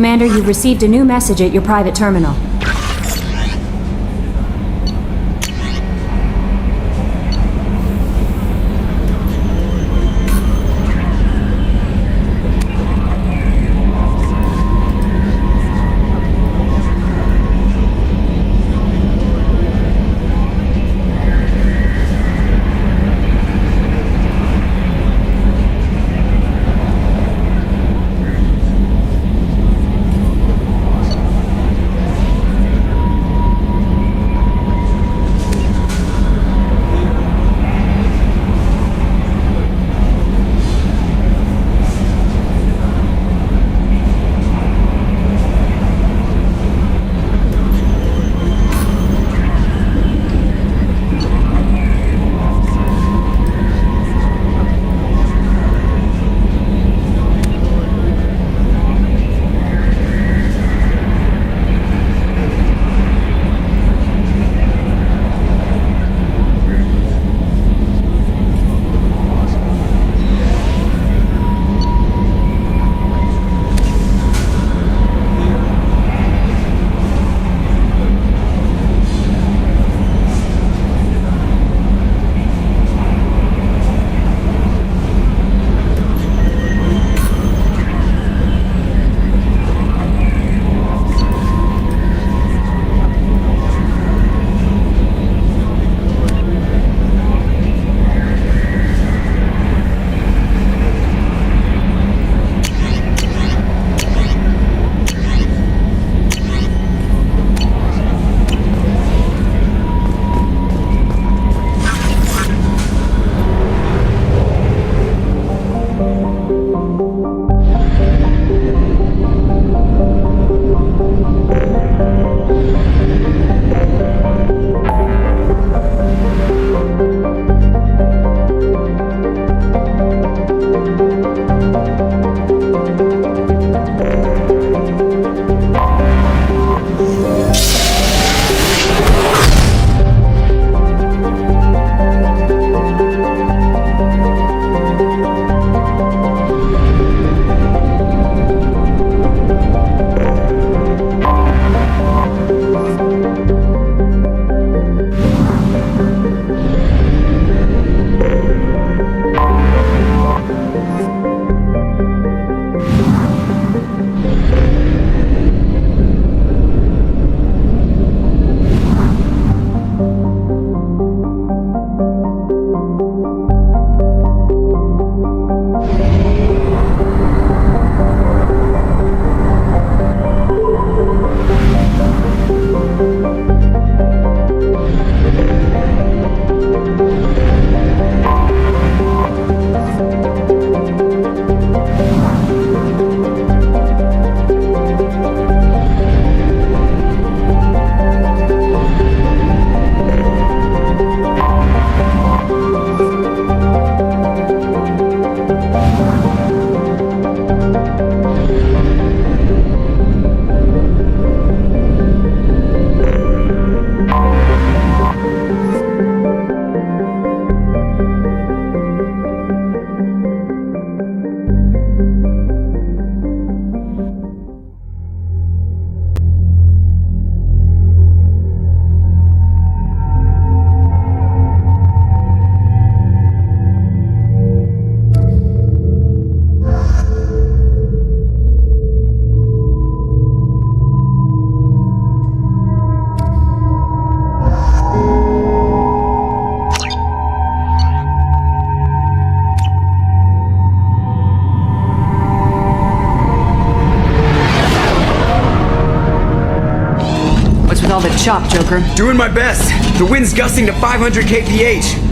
Commander, you've received a new message at your private terminal. all the chop, Joker. Doing my best. The wind's gusting to 500 kph.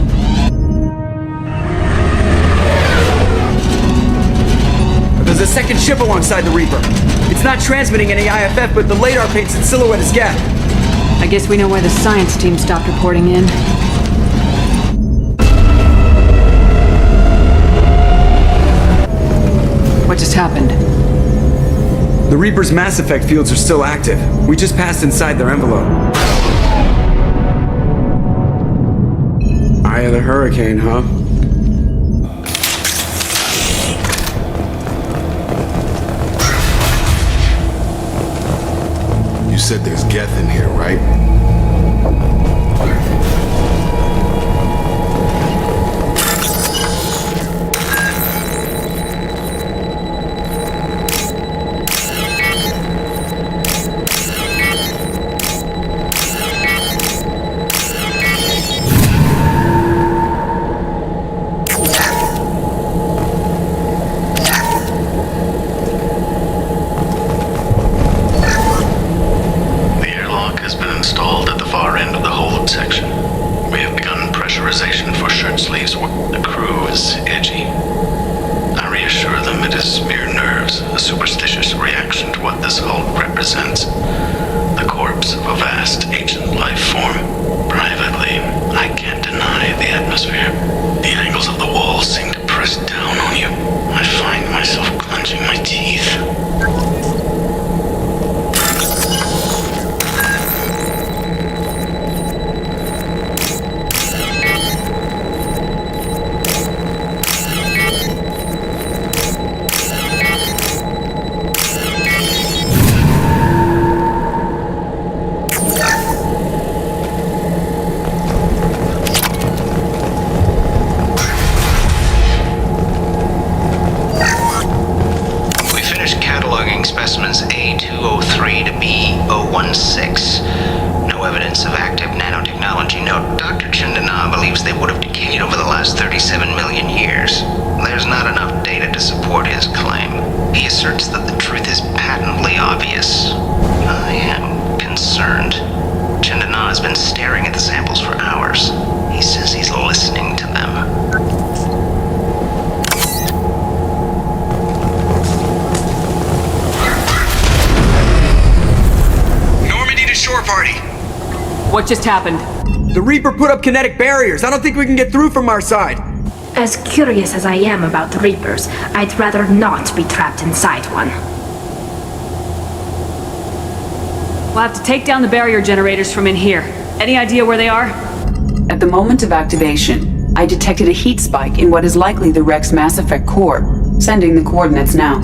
There's a second ship alongside the Reaper. It's not transmitting any IFF, but the radar paints its silhouette as Gap. I guess we know why the science team stopped reporting in. What just happened? The Reaper's Mass Effect fields are still active. We just passed inside their envelope. Eye of the hurricane, huh? said there's Geth in here, right? What just happened? The Reaper put up kinetic barriers. I don't think we can get through from our side. As curious as I am about the Reapers, I'd rather not be trapped inside one. We'll have to take down the barrier generators from in here. Any idea where they are? At the moment of activation, I detected a heat spike in what is likely the Rex Mass Effect core, sending the coordinates now.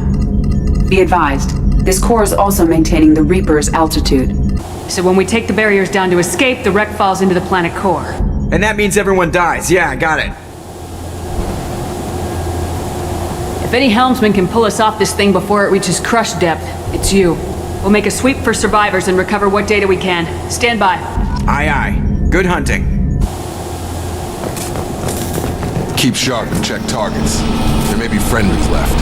Be advised, this core is also maintaining the Reaper's altitude. So when we take the barriers down to escape, the wreck falls into the planet core. And that means everyone dies. Yeah, I got it. If any helmsman can pull us off this thing before it reaches crush depth, it's you. We'll make a sweep for survivors and recover what data we can. Stand by. Aye, aye. Good hunting. Keep sharp and check targets. There may be friendlies left.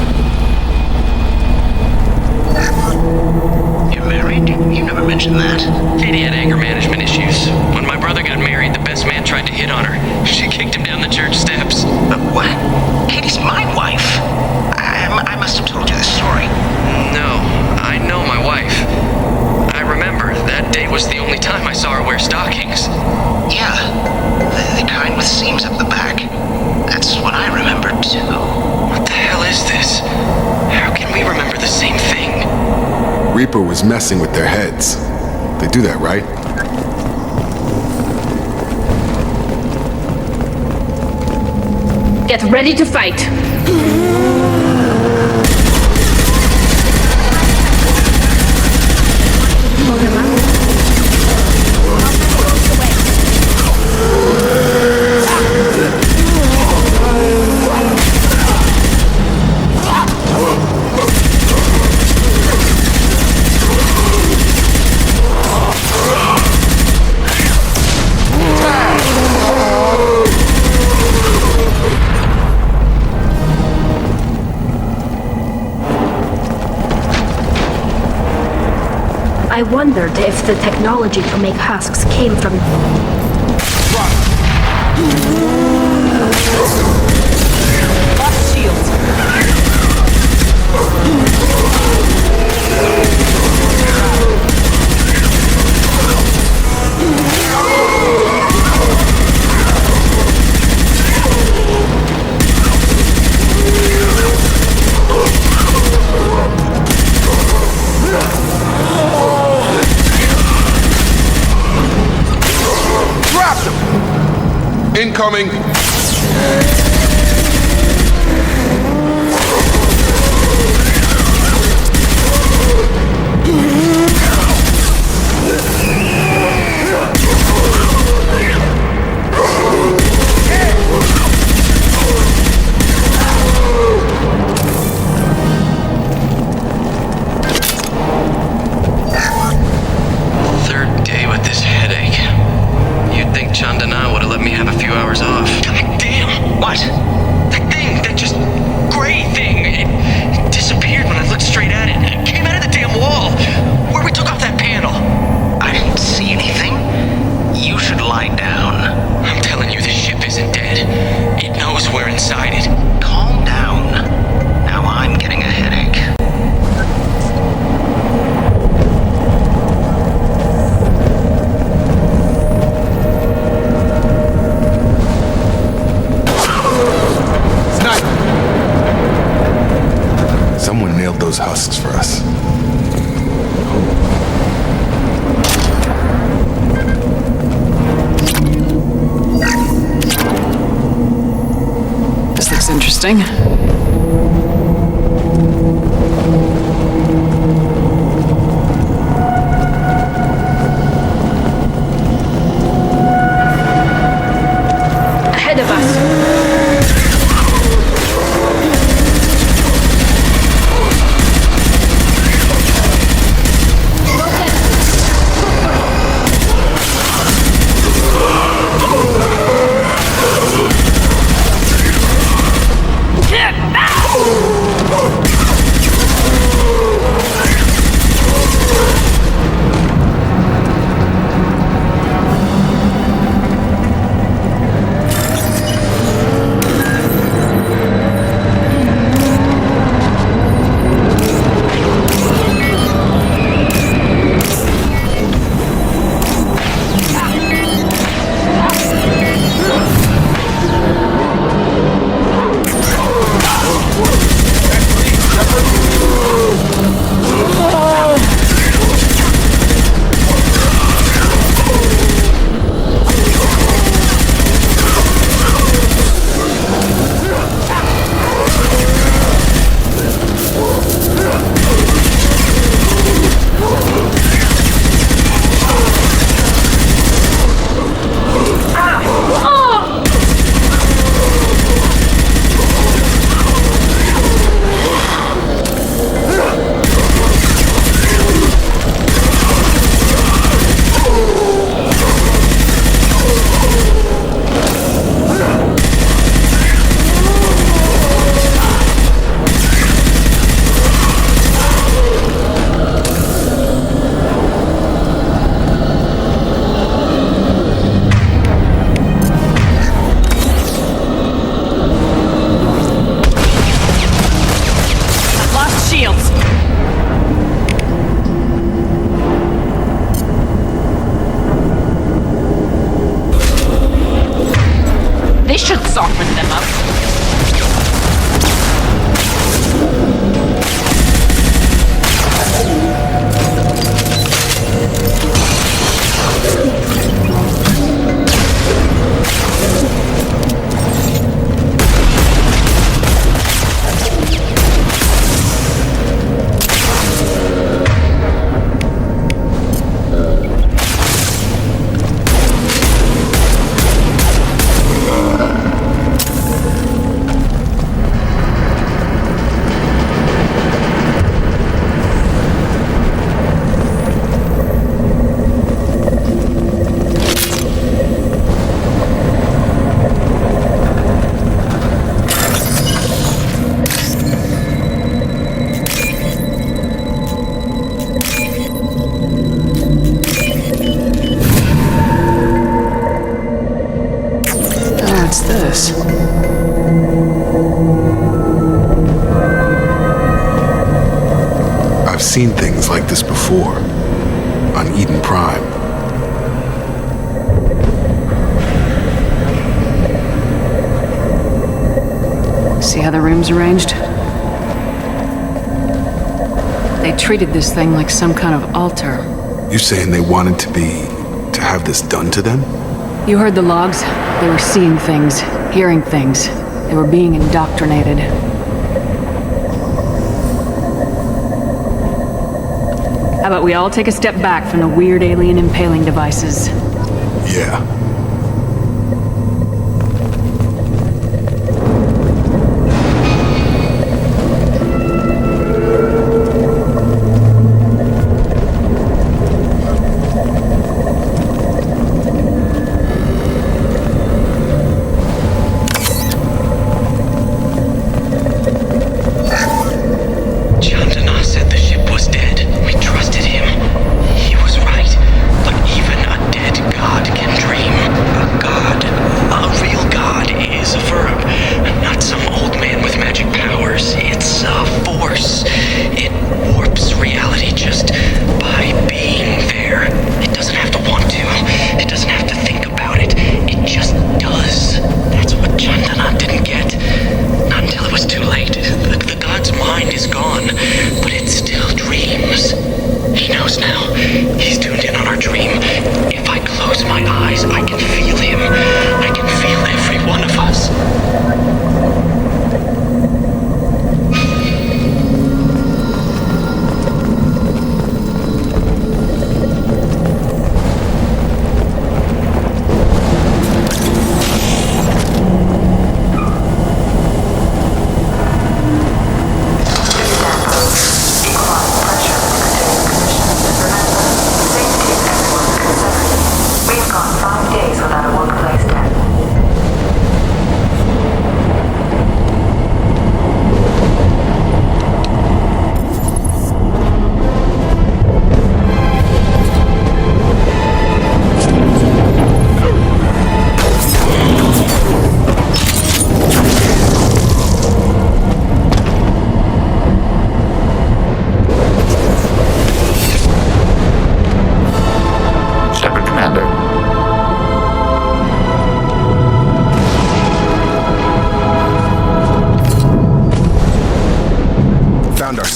You're married? You never mentioned that. Katie had anger management issues. When my brother got married, the best man tried to hit on her. She kicked him down the church steps. But what? Katie's my wife. I must have told you this story. No, I know my wife. I remember that day was the only time I saw her wear stockings. Yeah, the kind with seams up the back. That's what I remember too. What the hell is this? How can we remember the same thing? Reaper was messing with their heads. They do that, right? Get ready to fight. I wondered if the technology to make husks came from... Lost shields. Incoming! husks for us. This looks interesting. Ahead of us. I've seen things like this before, on Eden Prime. See how the room's arranged? They treated this thing like some kind of altar. You saying they wanted to have this done to them? You heard the logs. They were seeing things, hearing things. They were being indoctrinated. How about we all take a step back from the weird alien impaling devices? Yeah. Dream.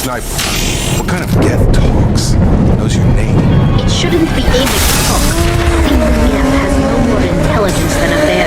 sniper. What kind of death talks? Knows your name. It shouldn't be able to talk. Being a man has no more intelligence than a bear.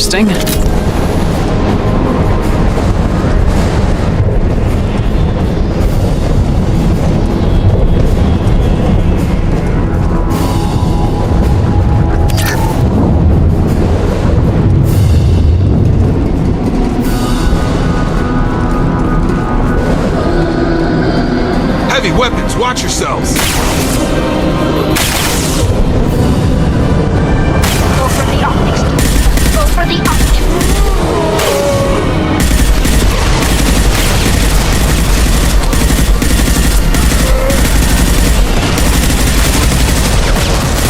interesting. Heavy weapons, watch yourselves! Go for the optics. Go for the optics.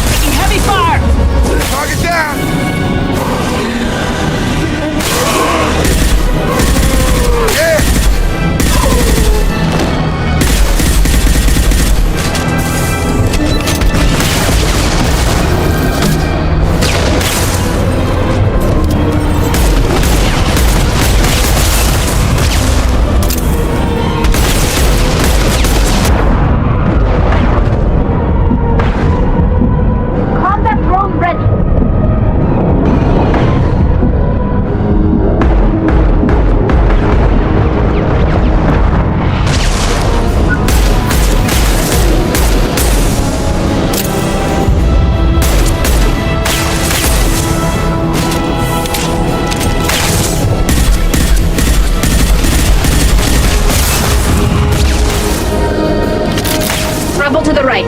Taking heavy fire! Target down! Yeah! Combat drone ready. Rebel to the right.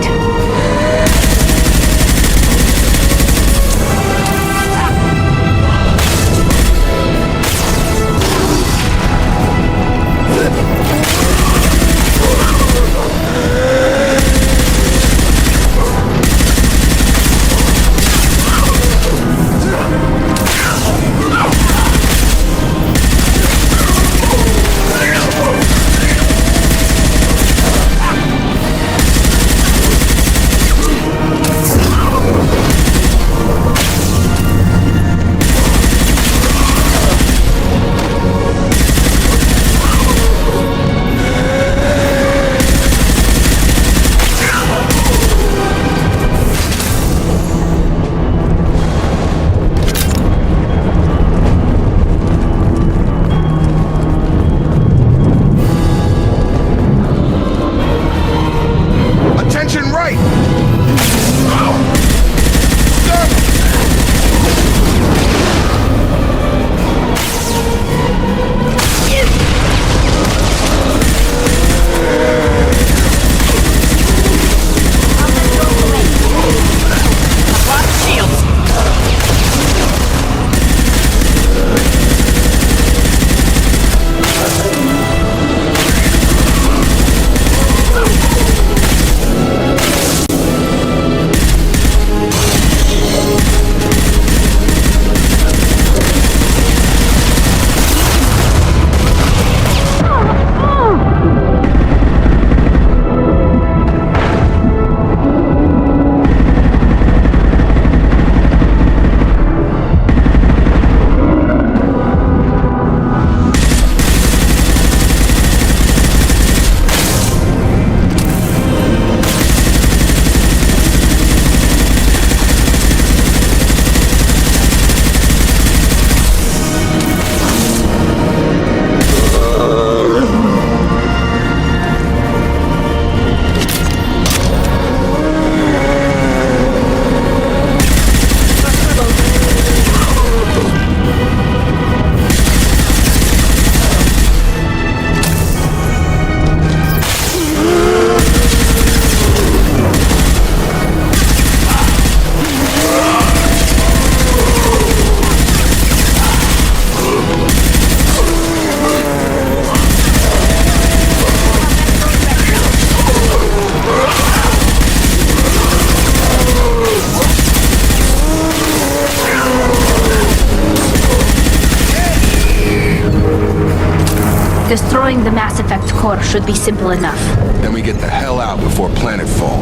Attention right! Destroying the Mass Effect core should be simple enough. Then we get the hell out before planetfall.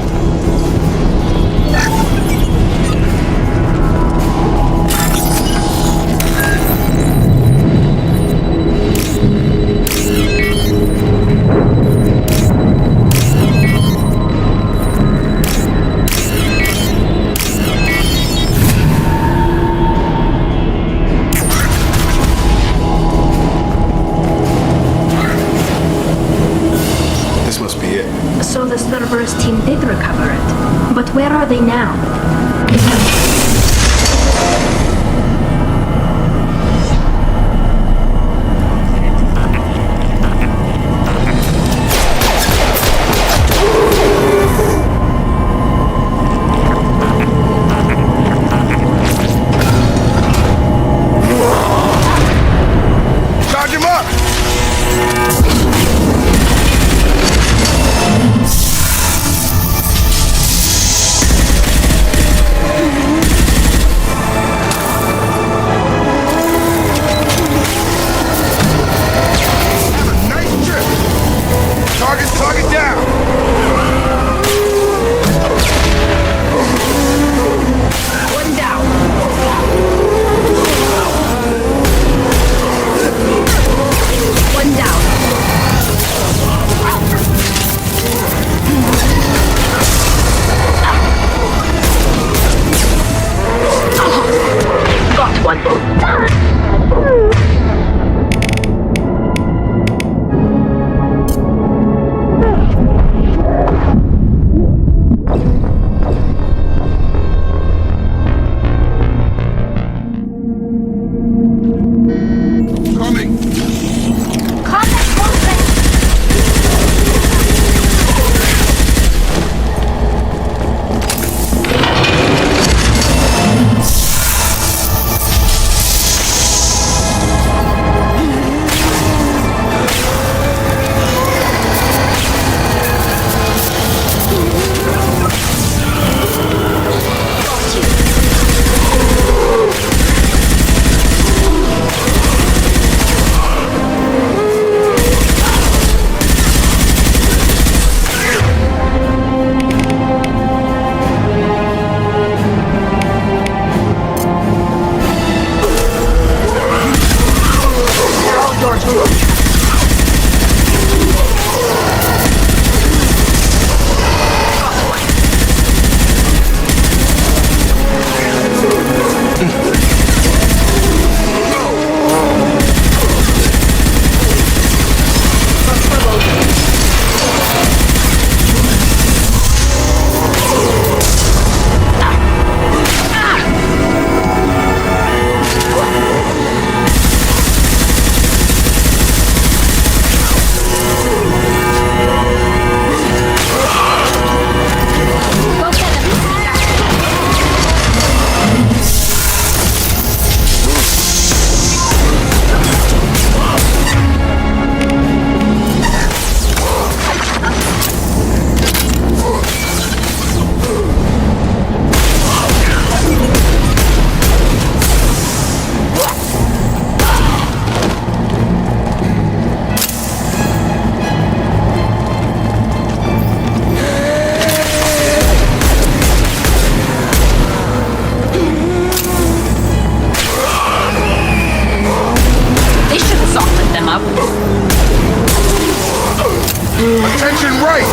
Attention right!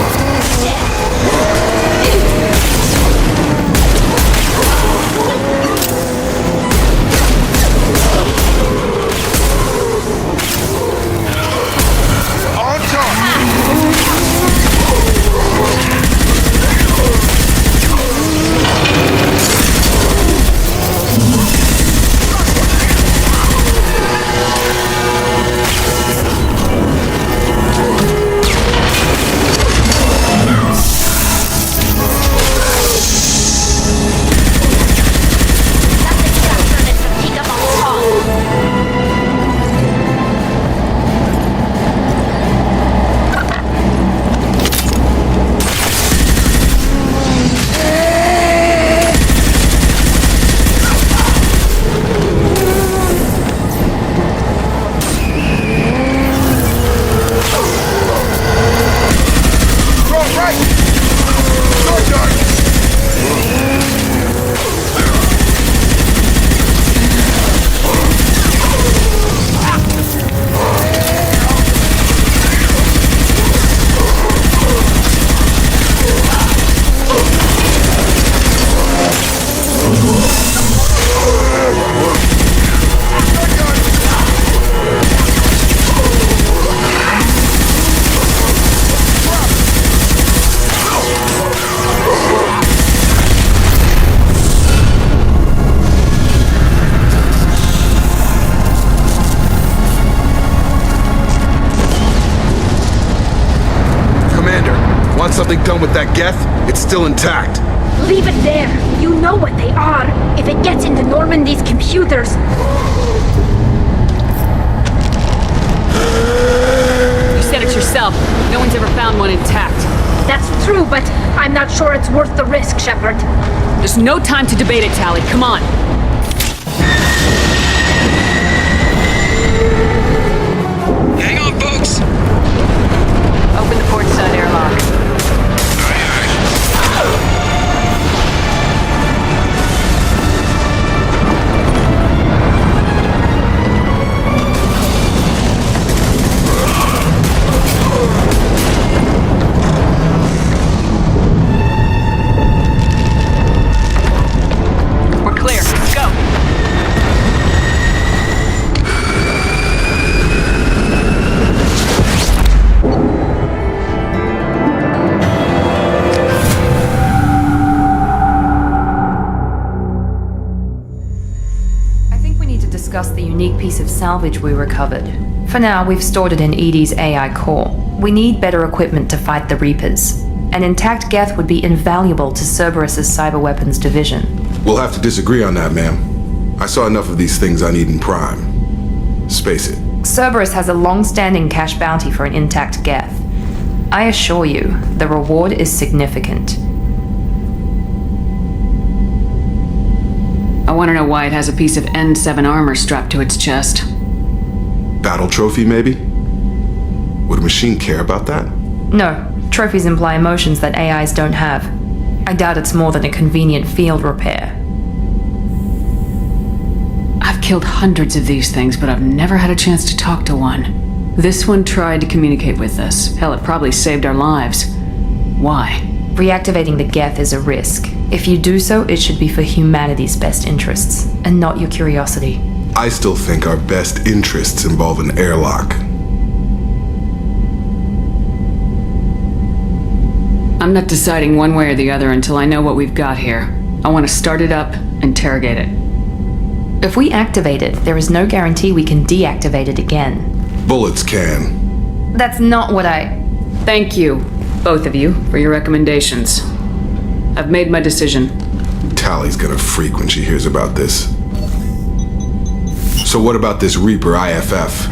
On top! Something done with that geth? It's still intact. Leave it there. You know what they are. If it gets into Normandy's computers... You said it yourself. No one's ever found one intact. That's true, but I'm not sure it's worth the risk, Shepard. There's no time to debate it, Tally. Come on. Hang on, folks! Open the port side airlock. The unique piece of salvage we recovered. For now, we've stored it in EDI's AI core. We need better equipment to fight the Reapers. An intact geth would be invaluable to Cerberus's cyber weapons division. We'll have to disagree on that, ma'am. I saw enough of these things I need in Prime. Space it. Cerberus has a long-standing cash bounty for an intact geth. I assure you, the reward is significant. I want to know why it has a piece of N7 armor strapped to its chest. Battle trophy, maybe? Would a machine care about that? No. Trophies imply emotions that AIs don't have. I doubt it's more than a convenient field repair. I've killed hundreds of these things, but I've never had a chance to talk to one. This one tried to communicate with us. Hell, it probably saved our lives. Why? Reactivating the Geth is a risk. If you do so, it should be for humanity's best interests, and not your curiosity. I still think our best interests involve an airlock. I'm not deciding one way or the other until I know what we've got here. I want to start it up, interrogate it. If we activate it, there is no guarantee we can deactivate it again. Bullets can. That's not what I... Thank you, both of you, for your recommendations. I've made my decision. Tally's gonna freak when she hears about this. So what about this Reaper IFF?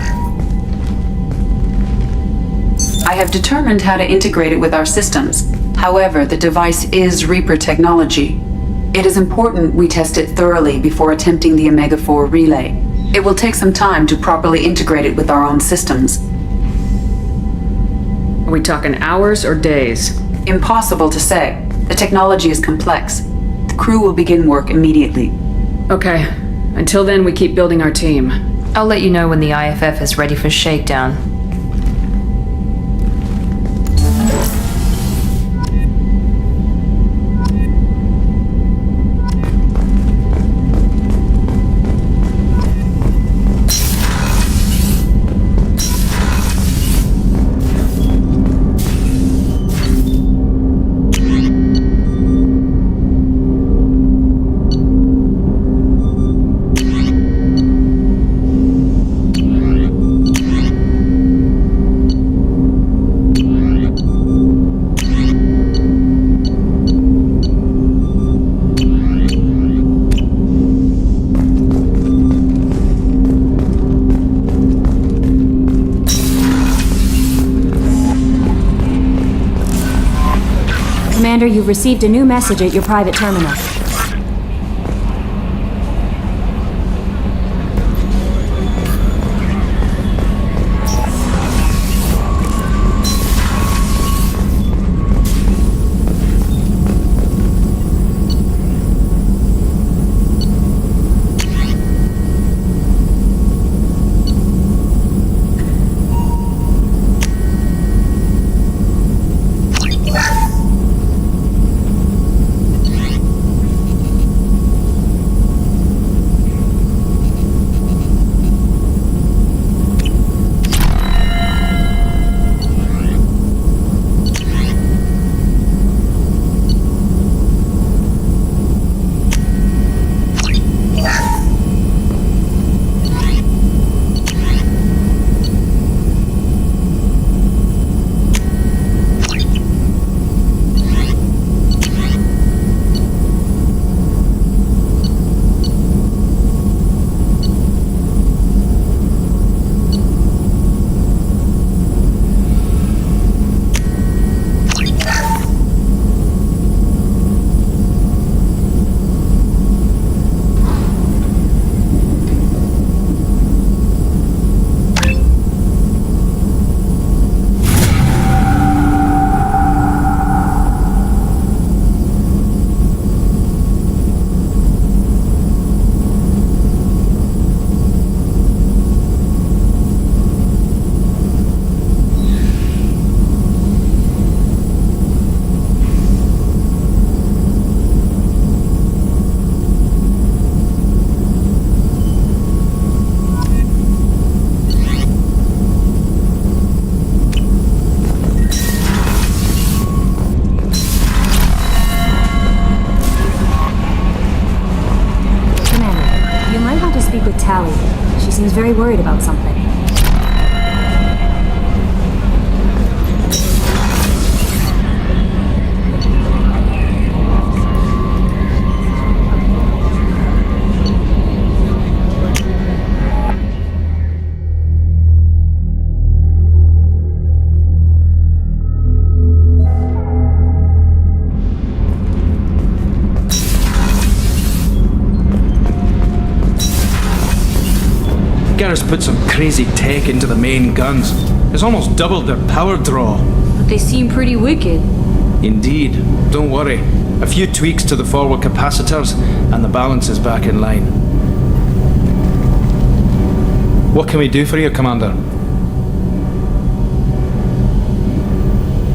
I have determined how to integrate it with our systems. However, the device is Reaper technology. It is important we test it thoroughly before attempting the Omega-4 relay. It will take some time to properly integrate it with our own systems. Are we talking hours or days? Impossible to say. The technology is complex. The crew will begin work immediately. Okay. Until then, we keep building our team. I'll let you know when the IFF is ready for shakedown. Commander, you've received a new message at your private terminal. She seems very worried about something. Garrus put some crazy tech into the main guns. It's almost doubled their power draw. But they seem pretty wicked. Indeed. Don't worry. A few tweaks to the forward capacitors and the balance is back in line. What can we do for you, Commander?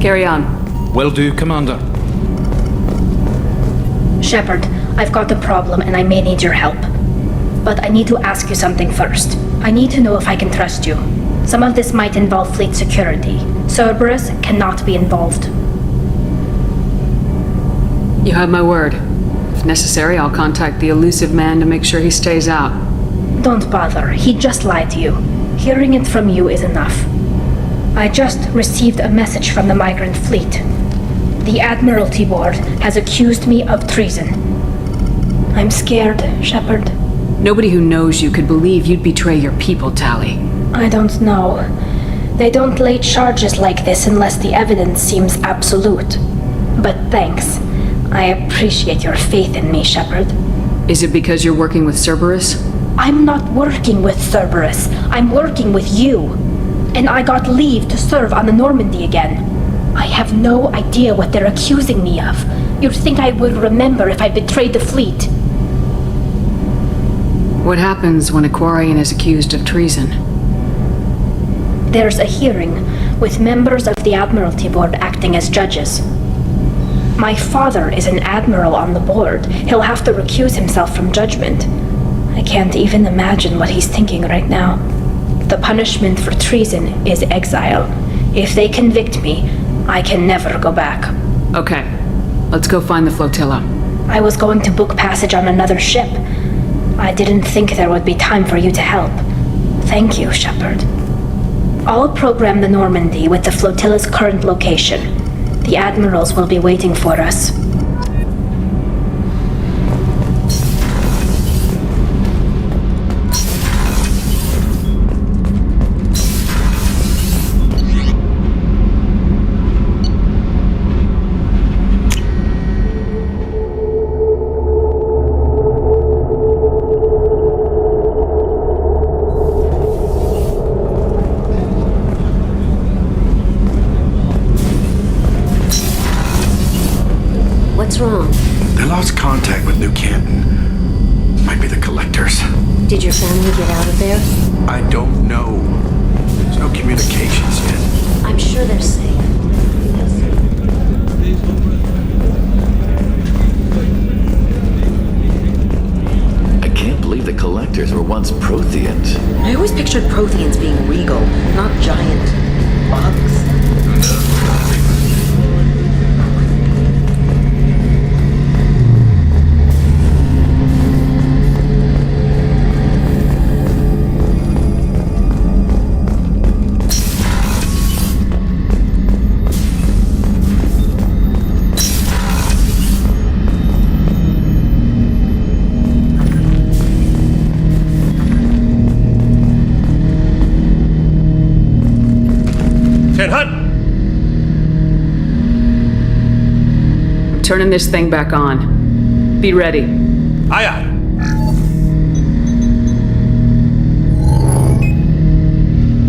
Carry on. Will do, Commander. Shepard, I've got a problem and I may need your help. But I need to ask you something first. I need to know if I can trust you. Some of this might involve fleet security. Cerberus cannot be involved. You have my word. If necessary, I'll contact the elusive man to make sure he stays out. Don't bother. He just lied to you. Hearing it from you is enough. I just received a message from the migrant fleet. The Admiralty Board has accused me of treason. I'm scared, Shepard. Nobody who knows you could believe you'd betray your people, Tali. I don't know. They don't lay charges like this unless the evidence seems absolute. But thanks. I appreciate your faith in me, Shepard. Is it because you're working with Cerberus? I'm not working with Cerberus. I'm working with you. And I got leave to serve on the Normandy again. I have no idea what they're accusing me of. You'd think I would remember if I betrayed the fleet. What happens when a Quarian is accused of treason? There's a hearing with members of the Admiralty Board acting as judges. My father is an admiral on the board. He'll have to recuse himself from judgment. I can't even imagine what he's thinking right now. The punishment for treason is exile. If they convict me, I can never go back. Okay, let's go find the flotilla. I was going to book passage on another ship. I didn't think there would be time for you to help. Thank you, Shepard. I'll program the Normandy with the flotilla's current location. The admirals will be waiting for us. What's wrong? They lost contact with New Canton. Might be the collectors. Did your family get out of there? I don't know. There's no communications yet. I'm sure they're safe. I can't believe the collectors were once Protheans. I always pictured Protheans being regal, not giant bugs. Turning this thing back on. Be ready. Aye, aye.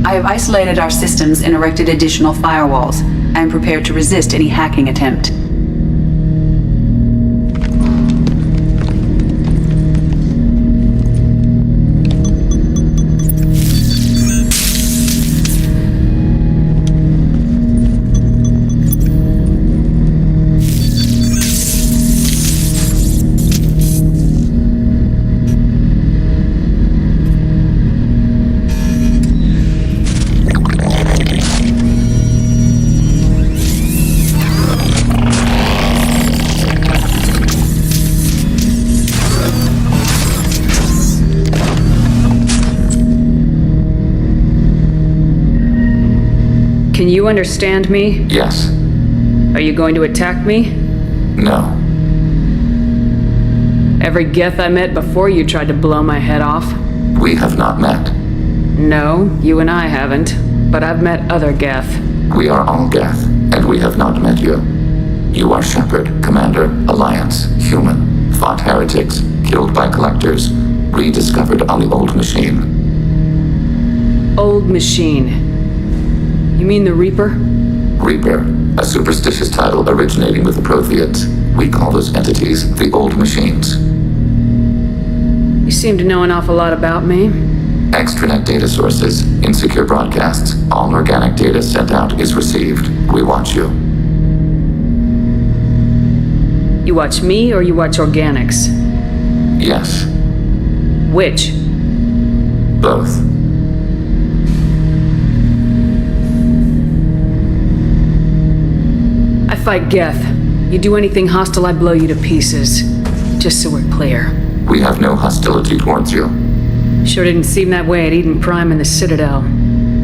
I have isolated our systems and erected additional firewalls. I am prepared to resist any hacking attempt. Can you understand me? Yes. Are you going to attack me? No. Every Geth I met before you tried to blow my head off. We have not met. No, you and I haven't. But I've met other Geth. We are all Geth, and we have not met you. You are Shepard, Commander, Alliance, human, fought heretics, killed by collectors, rediscovered on the old machine. Old machine. You mean the Reaper? Reaper, a superstitious title originating with the Protheans. We call those entities the old machines. You seem to know an awful lot about me. Extranet data sources, insecure broadcasts, all organic data sent out is received. We watch you. You watch me or you watch organics? Yes. Which? Both. I fight Geth. You do anything hostile, I blow you to pieces. Just so we're clear. We have no hostility towards you. Sure didn't seem that way at Eden Prime and the Citadel.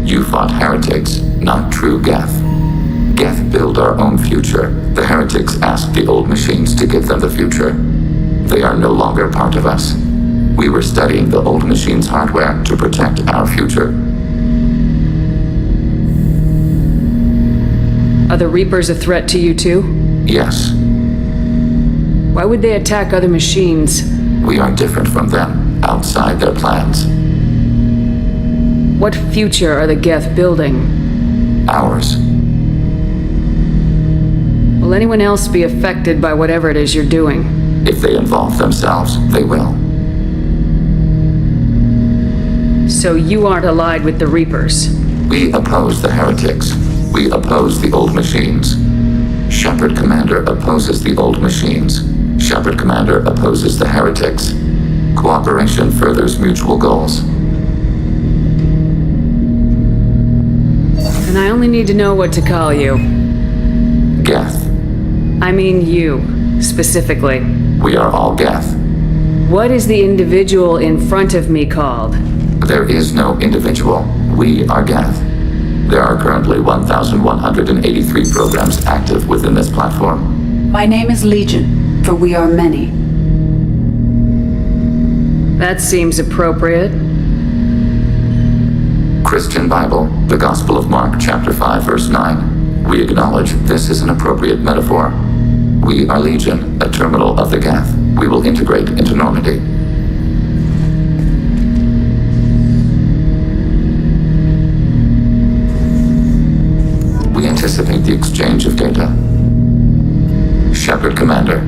You fought heretics, not true Geth. Geth build our own future. The heretics asked the old machines to give them the future. They are no longer part of us. We were studying the old machines' hardware to protect our future. Are the Reapers a threat to you too? Yes. Why would they attack other machines? We are different from them, outside their plans. What future are the Geth building? Ours. Will anyone else be affected by whatever it is you're doing? If they involve themselves, they will. So you aren't allied with the Reapers? We oppose the heretics. We oppose the old machines. Shepard Commander opposes the old machines. Shepard Commander opposes the heretics. Cooperation furthers mutual goals. And I only need to know what to call you. Geth. I mean you, specifically. We are all Geth. What is the individual in front of me called? There is no individual. We are Geth. There are currently 1,183 programs active within this platform. My name is Legion, for we are many. That seems appropriate. Christian Bible, the Gospel of Mark, chapter 5, verse 9. We acknowledge this is an appropriate metaphor. We are Legion, a terminal of the Geth. We will integrate into Normandy. We anticipate the exchange of data. Shepard Commander.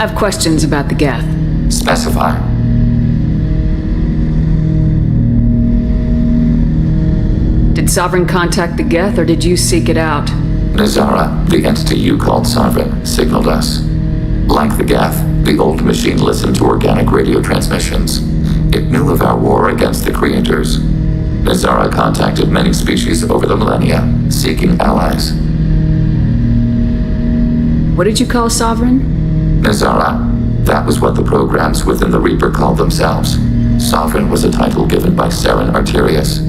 I have questions about the Geth. Specify. Did Sovereign contact the Geth, or did you seek it out? Nazara, the entity you called Sovereign, signaled us. Like the Geth, the old machine listened to organic radio transmissions. It knew of our war against the creators. Nazara contacted many species over the millennia, seeking allies. What did you call Sovereign? Nazara. That was what the programs within the Reaper called themselves. Sovereign was a title given by Saren Arterius.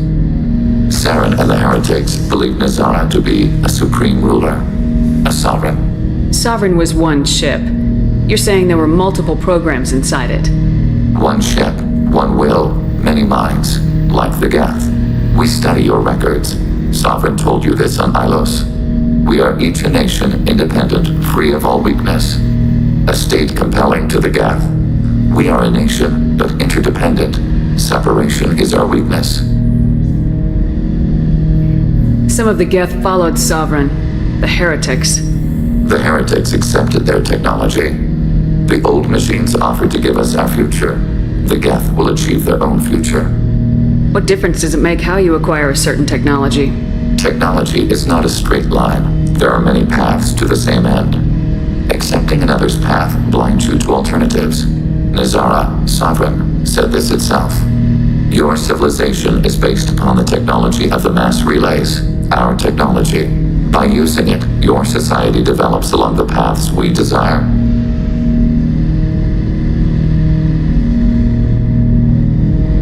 Saren and the heretics believed Nazara to be a supreme ruler, a sovereign. Sovereign was one ship. You're saying there were multiple programs inside it. One ship, one will, many minds, like the Geth. We study your records. Sovereign told you this on Ilos. We are each a nation, independent, free of all weakness. A state compelling to the Geth. We are a nation, but interdependent. Separation is our weakness. Some of the Geth followed Sovereign, the heretics. The heretics accepted their technology. The old machines offered to give us our future. The Geth will achieve their own future. What difference does it make how you acquire a certain technology? Technology is not a straight line. There are many paths to the same end. Accepting another's path blinds you to alternatives. Nazara, Sovereign, said this itself. Your civilization is based upon the technology of the mass relays, our technology. By using it, your society develops along the paths we desire.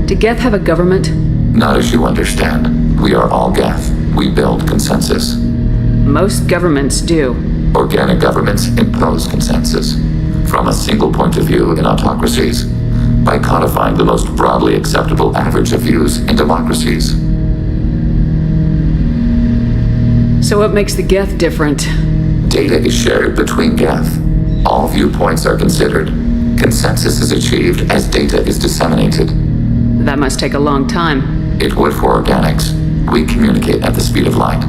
Do Geth have a government? Not as you understand. We are all Geth. We build consensus. Most governments do. Organic governments impose consensus. From a single point of view in autocracies. By codifying the most broadly acceptable average of views in democracies. So what makes the Geth different? Data is shared between Geth. All viewpoints are considered. Consensus is achieved as data is disseminated. That must take a long time. It would for organics. We communicate at the speed of light.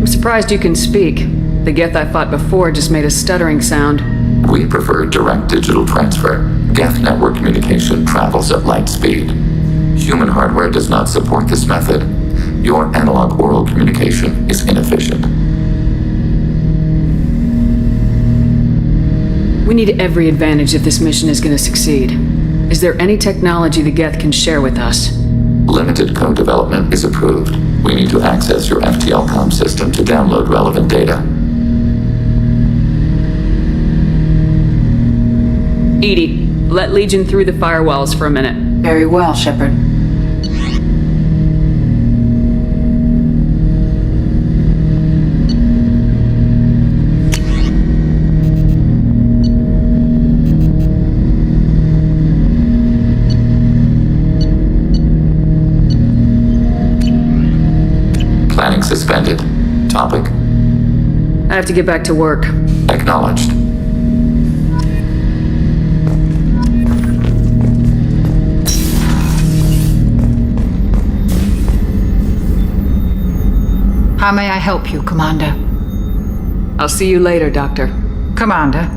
I'm surprised you can speak. The Geth I fought before just made a stuttering sound. We prefer direct digital transfer. Geth network communication travels at light speed. Human hardware does not support this method. Your analog oral communication is inefficient. We need every advantage if this mission is going to succeed. Is there any technology the Geth can share with us? Limited co-development is approved. We need to access your FTL comm system to download relevant data. Edie, let Legion through the firewalls for a minute. Very well, Shepard. Planning suspended. Topic? I have to get back to work. Acknowledged. How may I help you, Commander? I'll see you later, Doctor. Commander?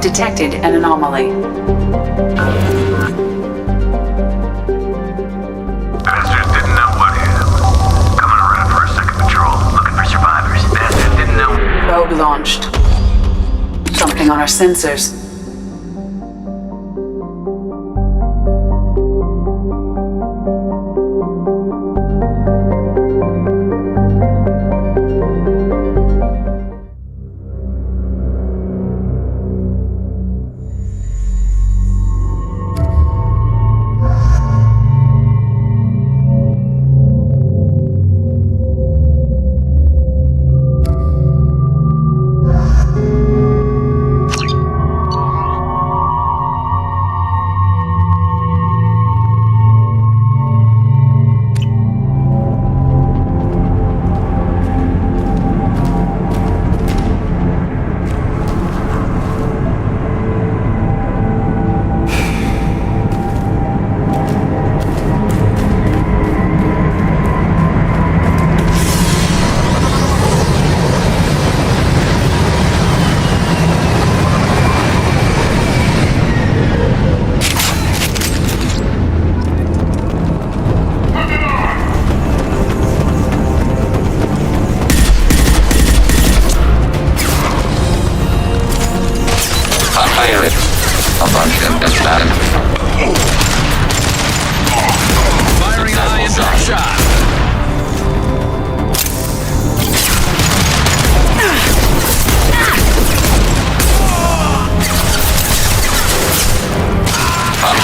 Detected an anomaly. Bastards didn't know what hit him. Coming around for a second patrol, looking for survivors. Bastards didn't know. Probe launched. Something on our sensors.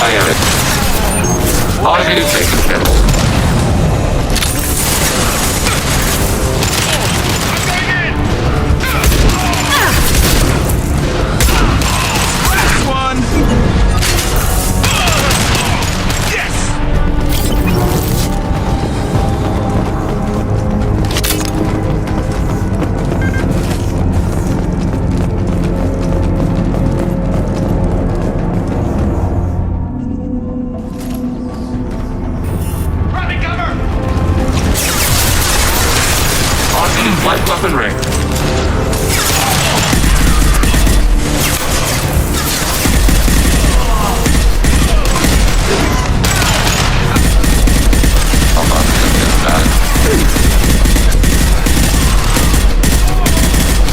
I have it. Automated taken care of. Light weapon ring.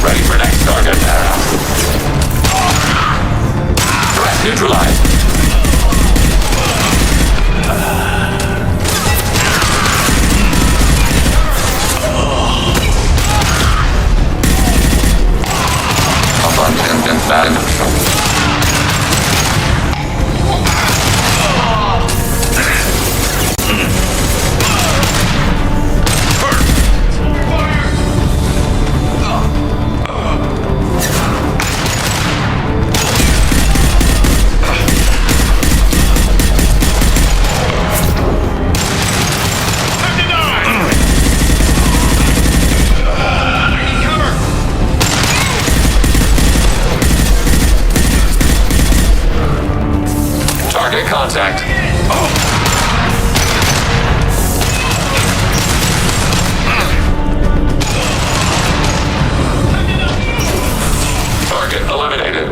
Ready for next target, Tara. Threat neutralized. Contact. Target eliminated.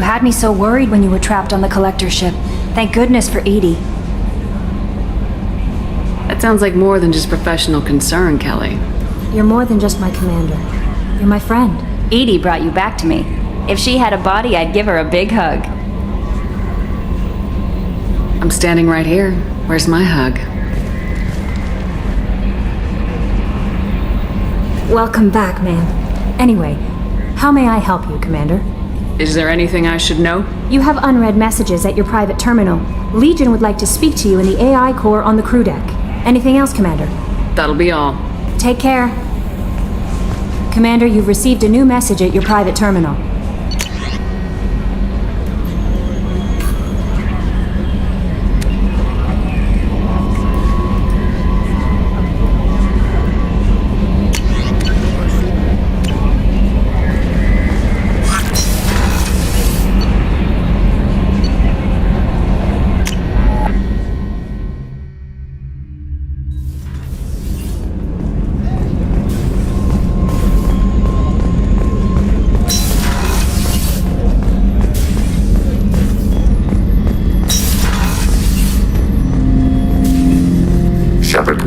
had me so worried when you were trapped on the collector ship. Thank goodness for Edie. That sounds like more than just professional concern, Kelly. You're more than just my commander. You're my friend. Edie brought you back to me. If she had a body, I'd give her a big hug. I'm standing right here. Where's my hug? Welcome back, ma'am. Anyway, how may I help you, Commander? Is there anything I should know? You have unread messages at your private terminal. Legion would like to speak to you in the AI core on the crew deck. Anything else, Commander? That'll be all. Take care. Commander, you've received a new message at your private terminal.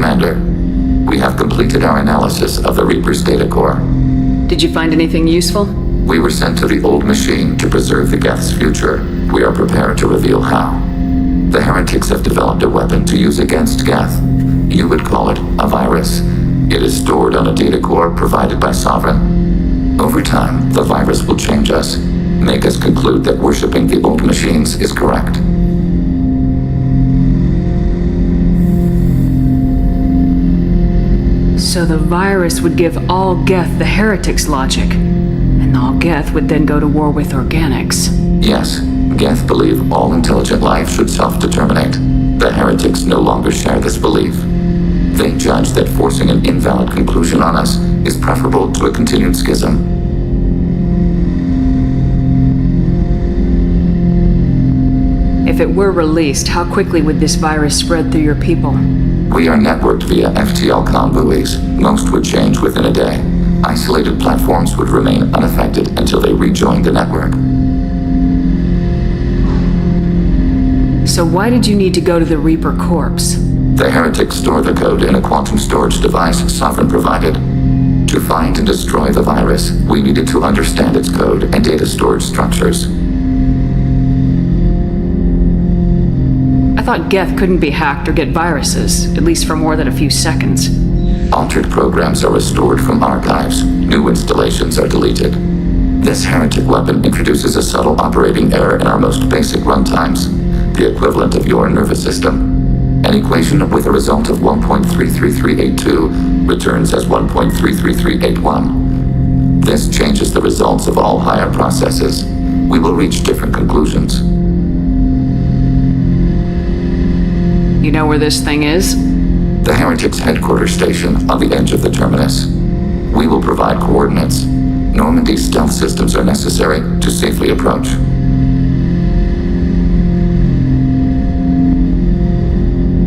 Commander, we have completed our analysis of the Reaper's data core. Did you find anything useful? We were sent to the old machine to preserve the Geth's future. We are prepared to reveal how. The heretics have developed a weapon to use against Geth. You would call it a virus. It is stored on a data core provided by Sovereign. Over time, the virus will change us, make us conclude that worshipping the old machines is correct. So the virus would give all Geth the heretics' logic, and all Geth would then go to war with organics. Yes, Geth believe all intelligent life should self-determinate. The heretics no longer share this belief. They judge that forcing an invalid conclusion on us is preferable to a continued schism. If it were released, how quickly would this virus spread through your people? We are networked via FTL comm buoys. Most would change within a day. Isolated platforms would remain unaffected until they rejoined the network. So why did you need to go to the Reaper corpse? The heretics store the code in a quantum storage device Sovereign provided. To find and destroy the virus, we needed to understand its code and data storage structures. I thought Geth couldn't be hacked or get viruses, at least for more than a few seconds. Altered programs are restored from archives. New installations are deleted. This heretic weapon introduces a subtle operating error in our most basic runtimes, the equivalent of your nervous system. An equation with a result of 1.33382 returns as 1.33381. This changes the results of all higher processes. We will reach different conclusions. You know where this thing is? The Heretics' headquarters station on the edge of the terminus. We will provide coordinates. Normandy's stealth systems are necessary to safely approach.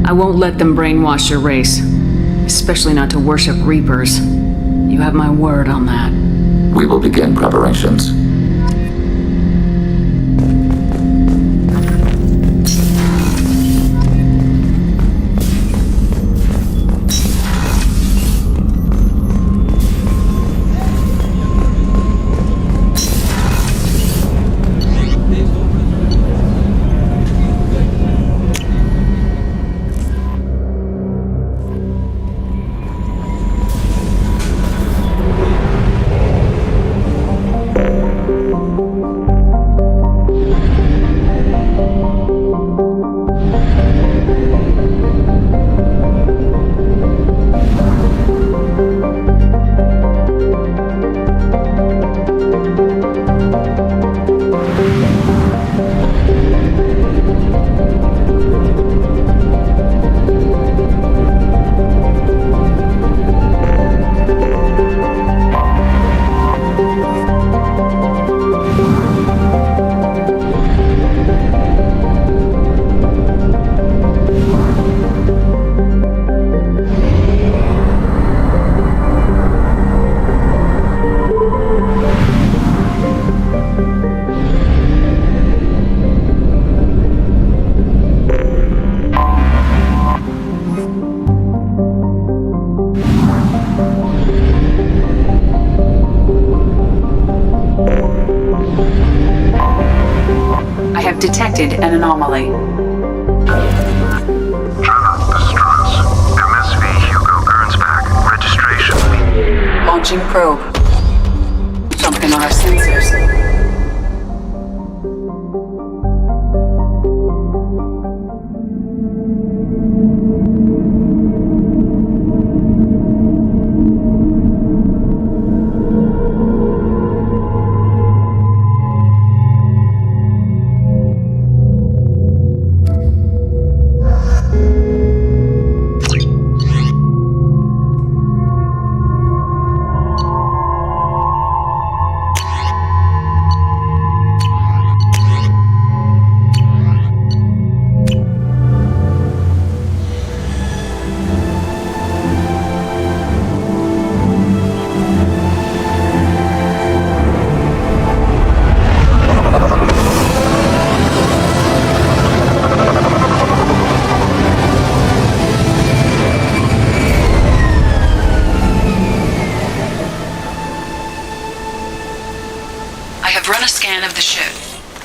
I won't let them brainwash your race, especially not to worship Reapers. You have my word on that. We will begin preparations. Detected an anomaly. Trevor, this is Jnec. MSV Hugo Gernsback. Registration. Launching probe. Something on our sensors.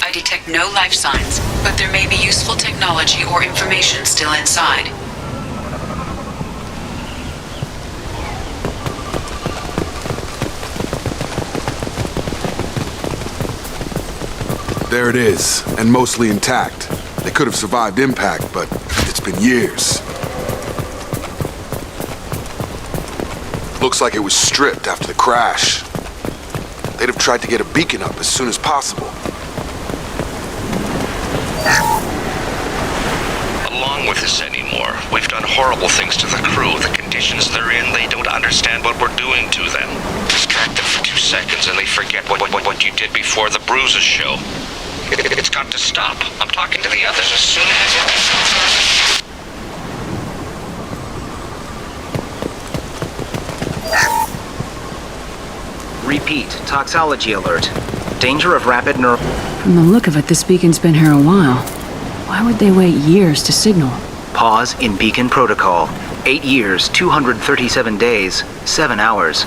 I detect no life signs, but there may be useful technology or information still inside. There it is, and mostly intact. They could have survived impact, but it's been years. Looks like it was stripped after the crash. They'd have tried to get a beacon up as soon as possible. Along with this anymore. We've done horrible things to the crew. The conditions they're in, they don't understand what we're doing to them. Distract them for 2 seconds and they forget what you did before the bruises show. It's got to stop. I'm talking to the others as soon as... Repeat, toxology alert. Danger of rapid neural... From the look of it, this beacon's been here a while. Why would they wait years to signal? Pause in beacon protocol. 8 years, 237 days, 7 hours.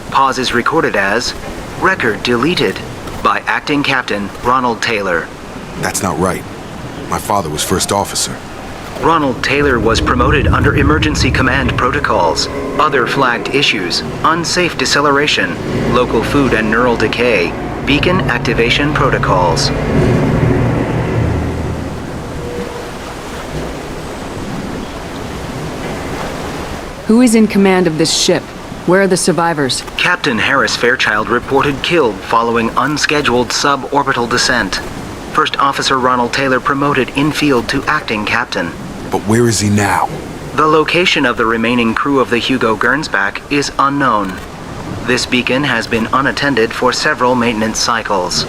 Pause is recorded as... Record deleted by Acting Captain Ronald Taylor. That's not right. My father was first officer. Ronald Taylor was promoted under emergency command protocols. Other flagged issues: unsafe deceleration, local food and neural decay, beacon activation protocols. Who is in command of this ship? Where are the survivors? Captain Harris Fairchild reported killed following unscheduled suborbital descent. First Officer Ronald Taylor promoted in-field to acting captain. But where is he now? The location of the remaining crew of the Hugo Gernsback is unknown. This beacon has been unattended for several maintenance cycles.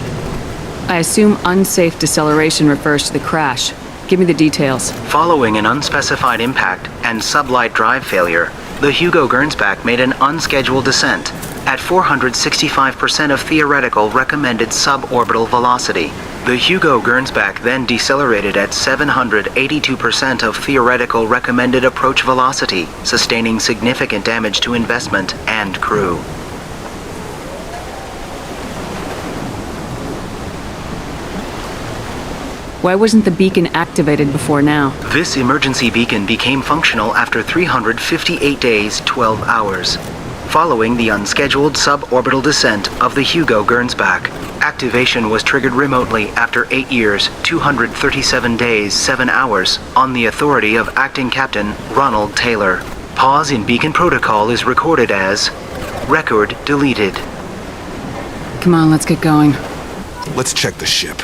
I assume unsafe deceleration refers to the crash. Give me the details. Following an unspecified impact and sublight drive failure, the Hugo Gernsback made an unscheduled descent at 465% of theoretical recommended suborbital velocity. The Hugo Gernsback then decelerated at 782% of theoretical recommended approach velocity, sustaining significant damage to investment and crew. Why wasn't the beacon activated before now? This emergency beacon became functional after 358 days, 12 hours. Following the unscheduled suborbital descent of the Hugo Gernsback, activation was triggered remotely after 8 years, 237 days, 7 hours, on the authority of Acting Captain Ronald Taylor. Pause in beacon protocol is recorded as record deleted. Come on, let's get going. Let's check the ship.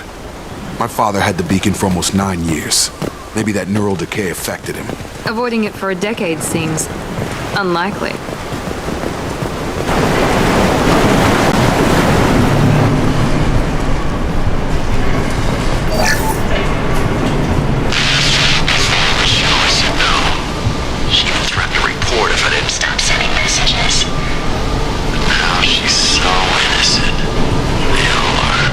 My father had the beacon for almost 9 years. Maybe that neural decay affected him. Avoiding it for a decade seems unlikely. She even threatened to report if I didn't stop sending messages. But now she's so innocent. They all are.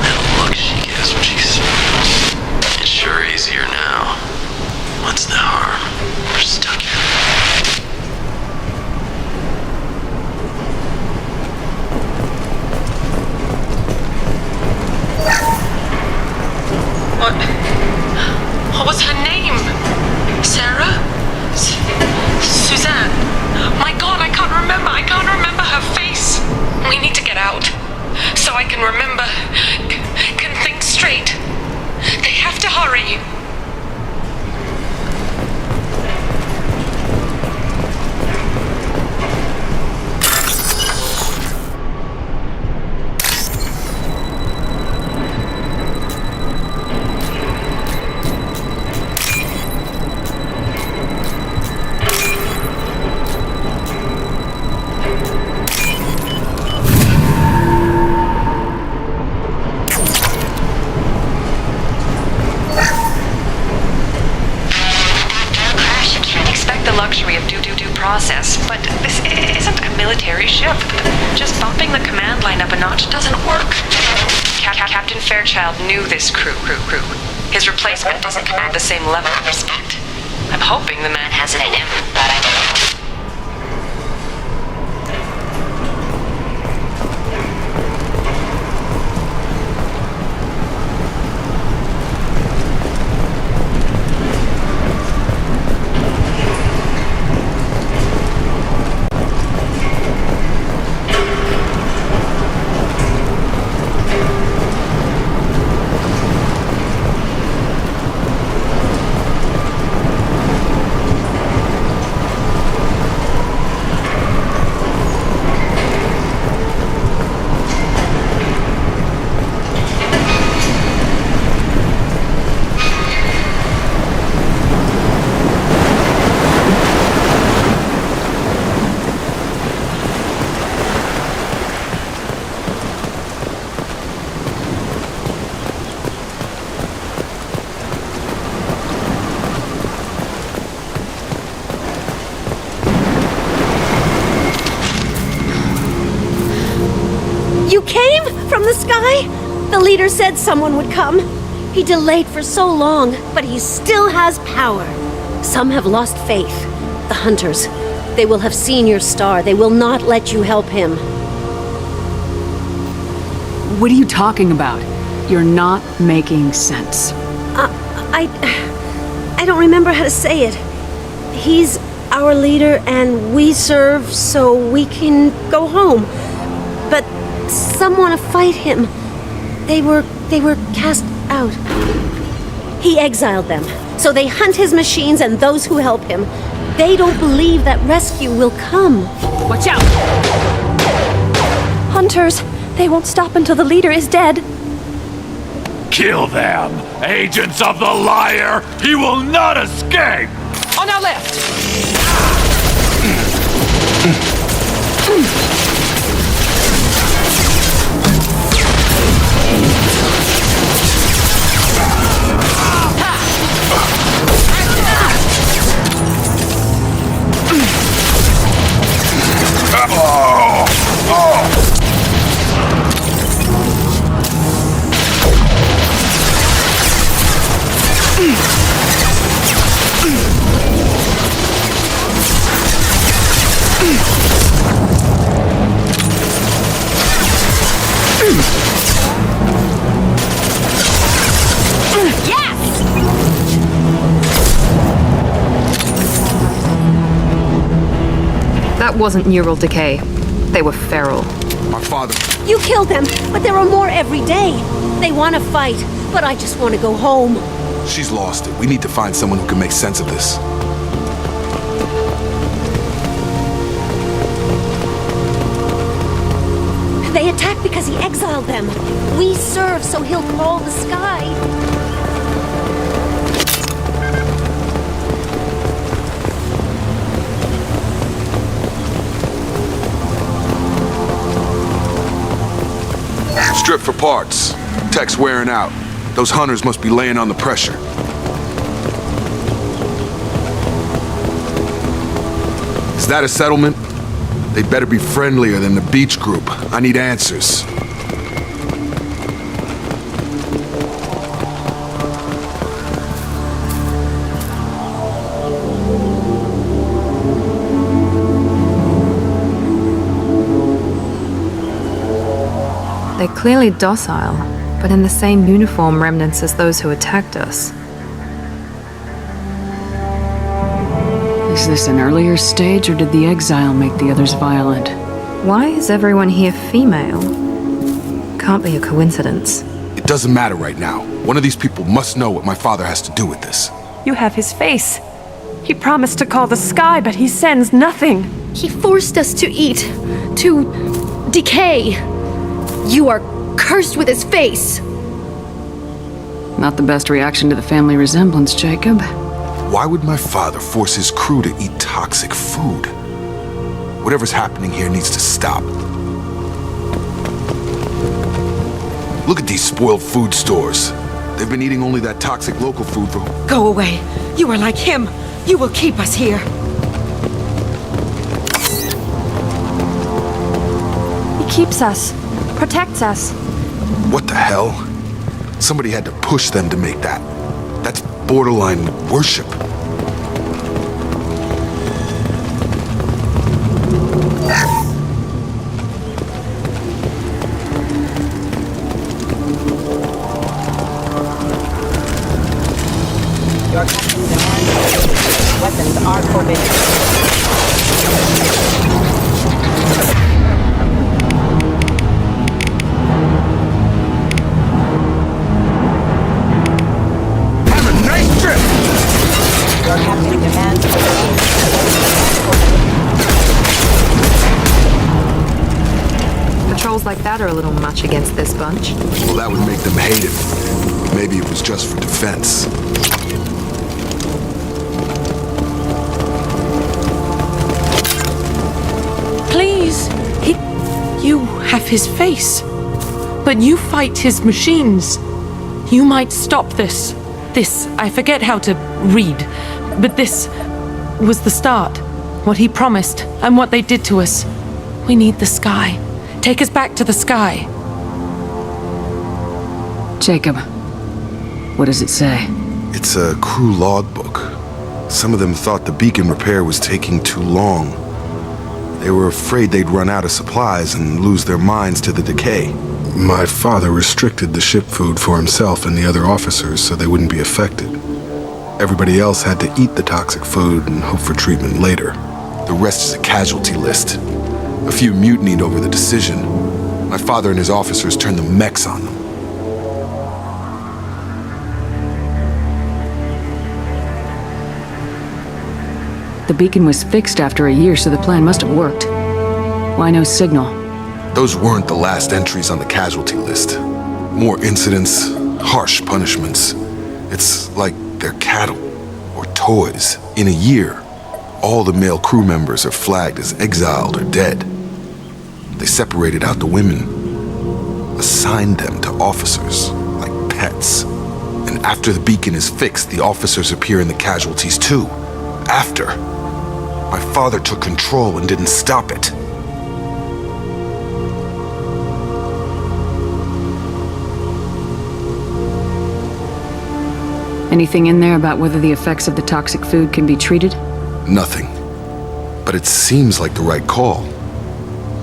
That look she gives when she smiles. It's sure easier now. What's the harm? We're stuck here. need to get out. So I can remember, can think straight. They have to hurry. Process, but this isn't a military ship. Just bumping the command line up a notch doesn't work. Captain Fairchild knew this crew. His replacement doesn't command the same level of respect. I'm hoping the man has it in him, but I don't know. You came? From the sky? The leader said someone would come. He delayed for so long, but he still has power. Some have lost faith. The hunters. They will have seen your star. They will not let you help him. What are you talking about? You're not making sense. I don't remember how to say it. He's our leader and we serve so we can go home. But some want to fight him. They were cast out. He exiled them, so they hunt his machines and those who help him. They don't believe that rescue will come. Watch out! Hunters! They won't stop until the leader is dead. Kill them! Agents of the liar! He will not escape! On our left! That wasn't neural decay. They were feral. My father. You killed them, but there are more every day. They want to fight, but I just want to go home. She's lost it. We need to find someone who can make sense of this. They attack because he exiled them. We serve so he'll call the sky. Strip for parts. Tech's wearing out. Those hunters must be laying on the pressure. Is that a settlement? They'd better be friendlier than the beach group. I need answers. They're clearly docile, but in the same uniform remnants as those who attacked us. Is this an earlier stage, or did the exile make the others violent? Why is everyone here female? Can't be a coincidence. It doesn't matter right now. One of these people must know what my father has to do with this. You have his face. He promised to call the sky, but he sends nothing. He forced us to eat, to decay. You are cursed with his face. Not the best reaction to the family resemblance, Jacob. Why would my father force his crew to eat toxic food? Whatever's happening here needs to stop. Look at these spoiled food stores. They've been eating only that toxic local food for... Go away. You are like him. You will keep us here. He keeps us, protects us. What the hell? Somebody had to push them to make that. That's borderline worship. Your captain demands weapons are forbidden. Have a nice trip! Your captain demands Patrols like that are a little much against this bunch. Well, that would make them hate him. Maybe it was just for defense. Please. You have his face. But you fight his machines. You might stop this. This, I forget how to read. But this was the start. What he promised, and what they did to us. We need the sky. Take us back to the sky. Jacob, what does it say? It's a crew logbook. Some of them thought the beacon repair was taking too long. They were afraid they'd run out of supplies and lose their minds to the decay. My father restricted the ship food for himself and the other officers so they wouldn't be affected. Everybody else had to eat the toxic food and hope for treatment later. The rest is a casualty list. A few mutinied over the decision. My father and his officers turned the mechs on them. The beacon was fixed after a year, so the plan must have worked. Why no signal? Those weren't the last entries on the casualty list. More incidents, harsh punishments. It's like they're cattle or toys. In a year, all the male crew members are flagged as exiled or dead. They separated out the women, assigned them to officers like pets. And after the beacon is fixed, the officers appear in the casualties too. After. My father took control and didn't stop it. Anything in there about whether the effects of the toxic food can be treated? Nothing. But it seems like the right call.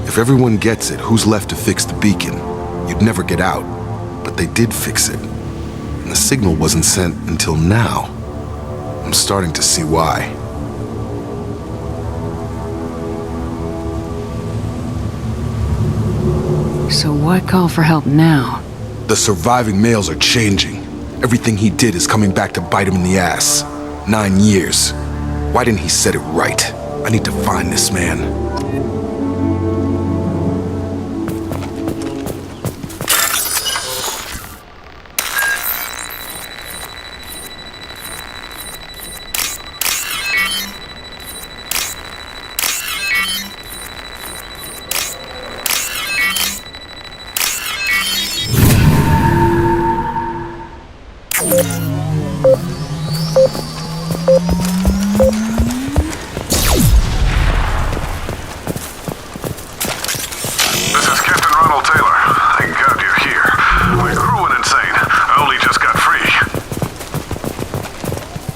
If everyone gets it, who's left to fix the beacon? You'd never get out. But they did fix it. And the signal wasn't sent until now. I'm starting to see why. So why call for help now? The surviving males are changing. Everything he did is coming back to bite him in the ass. 9 years. Why didn't he set it right? I need to find this man.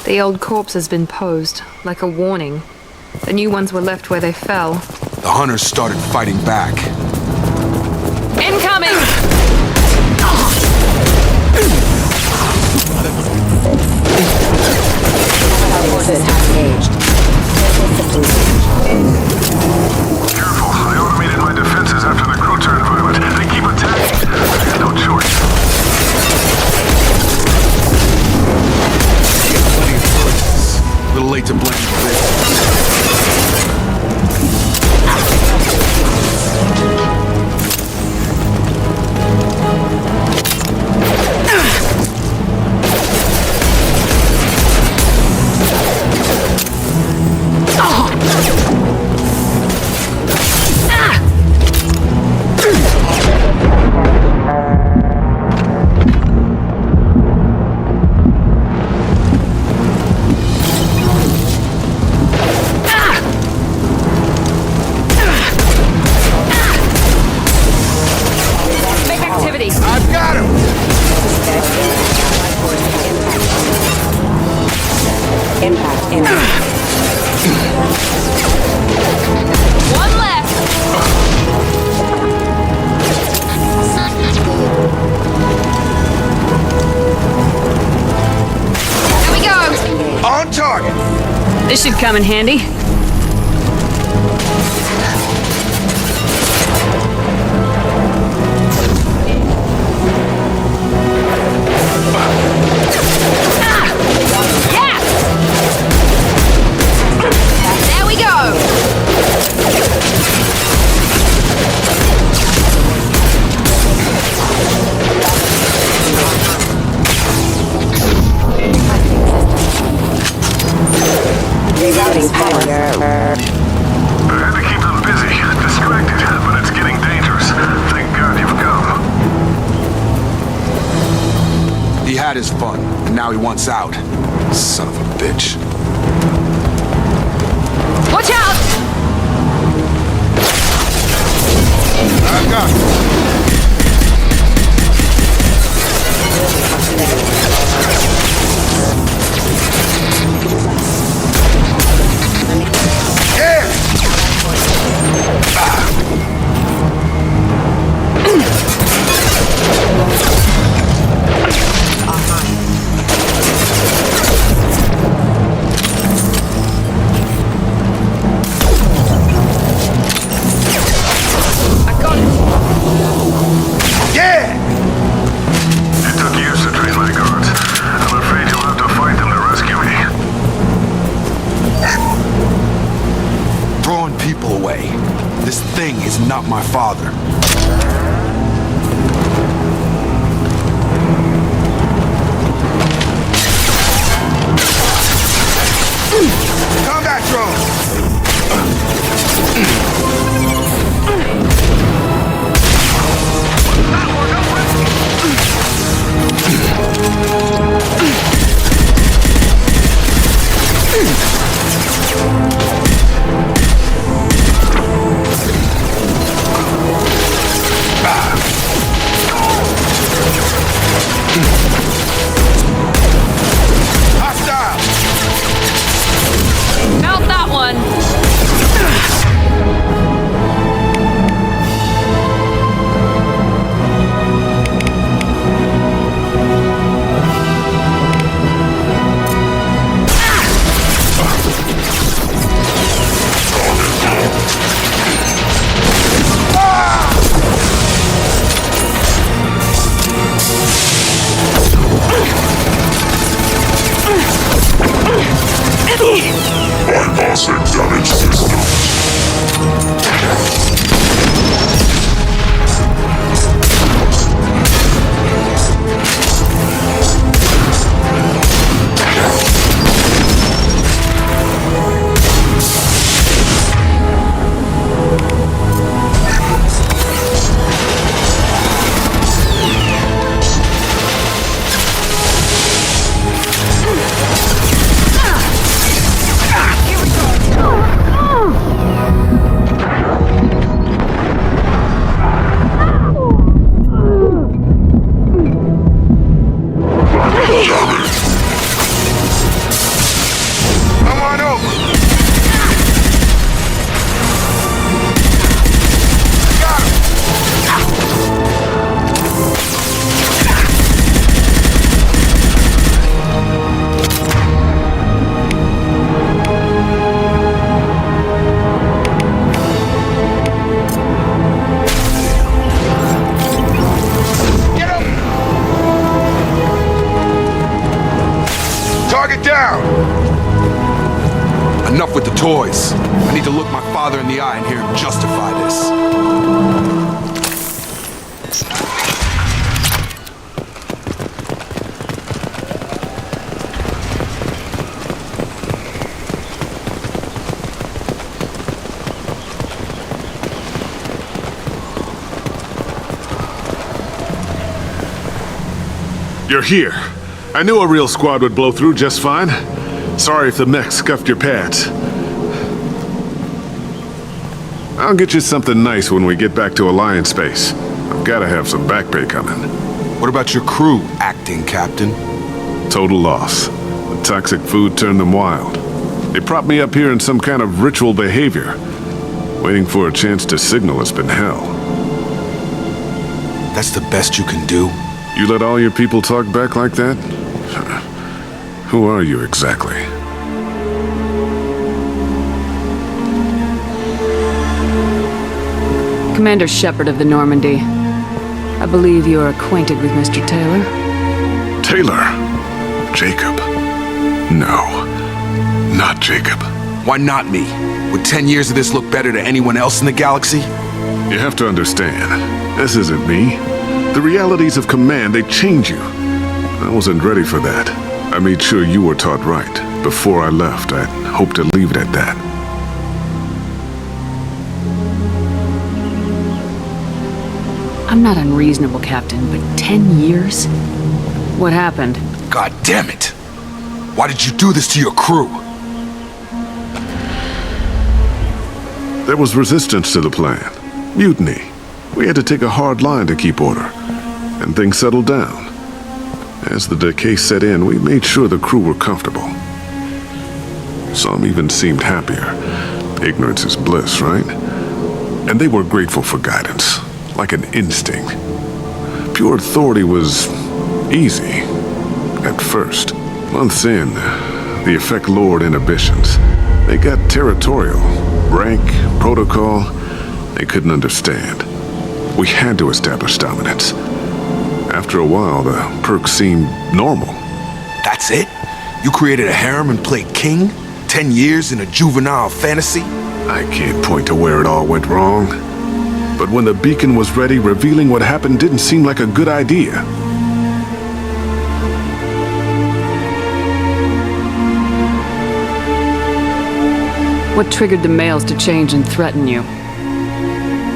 The old corpse has been posed, like a warning. The new ones were left where they fell. The hunters started fighting back. Incoming! Careful, I automated my This should come in handy. His fun, and now he wants out. Son of a bitch. Watch out! I got not my father. Combat drone! Enough with the toys. I need to look my father in the eye and hear him justify this. You're here. I knew a real squad would blow through just fine. Sorry if the mech scuffed your pads. I'll get you something nice when we get back to Alliance space. I've gotta have some back pay coming. What about your crew, acting captain? Total loss. The toxic food turned them wild. They propped me up here in some kind of ritual behavior. Waiting for a chance to signal has been hell. That's the best you can do? You let all your people talk back like that? Who are you exactly? Commander Shepard of the Normandy. I believe you're acquainted with Mr. Taylor. Taylor? Jacob? No. Not Jacob. Why not me? Would 10 years of this look better to anyone else in the galaxy? You have to understand, this isn't me. The realities of command, they change you. I wasn't ready for that. I made sure you were taught right. Before I left, I'd hoped to leave it at that. I'm not unreasonable, Captain, but 10 years? What happened? God damn it! Why did you do this to your crew? There was resistance to the plan. Mutiny. We had to take a hard line to keep order. And things settled down. As the decay set in, we made sure the crew were comfortable. Some even seemed happier. Ignorance is bliss, right? And they were grateful for guidance. Like an instinct. Pure authority was easy. At first. Months in, the effect lowered inhibitions. They got territorial. Rank, protocol, they couldn't understand. We had to establish dominance. After a while, the perks seemed normal. That's it? You created a harem and played king? 10 years in a juvenile fantasy? I can't point to where it all went wrong. But when the beacon was ready, revealing what happened didn't seem like a good idea. What triggered the males to change and threaten you?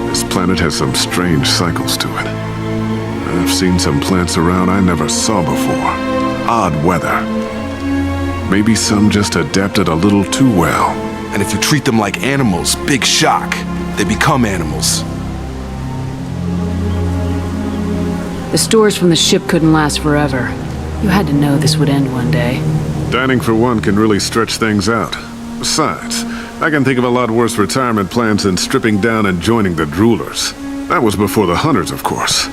This planet has some strange cycles to it. I've seen some plants around I never saw before. Odd weather. Maybe some just adapted a little too well. And if you treat them like animals, big shock. They become animals. The stores from the ship couldn't last forever. You had to know this would end one day. Dining for one can really stretch things out. Besides, I can think of a lot worse retirement plans than stripping down and joining the droolers. That was before the hunters, of course.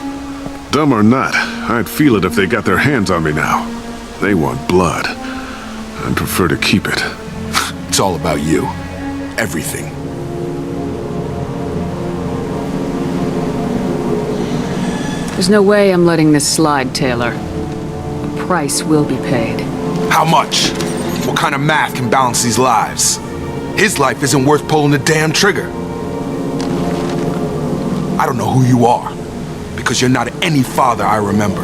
Dumb or not, I'd feel it if they got their hands on me now. They want blood. I'd prefer to keep it. It's all about you. Everything. There's no way I'm letting this slide, Taylor. A price will be paid. How much? What kind of math can balance these lives? His life isn't worth pulling the damn trigger. I don't know who you are, because you're not any father I remember.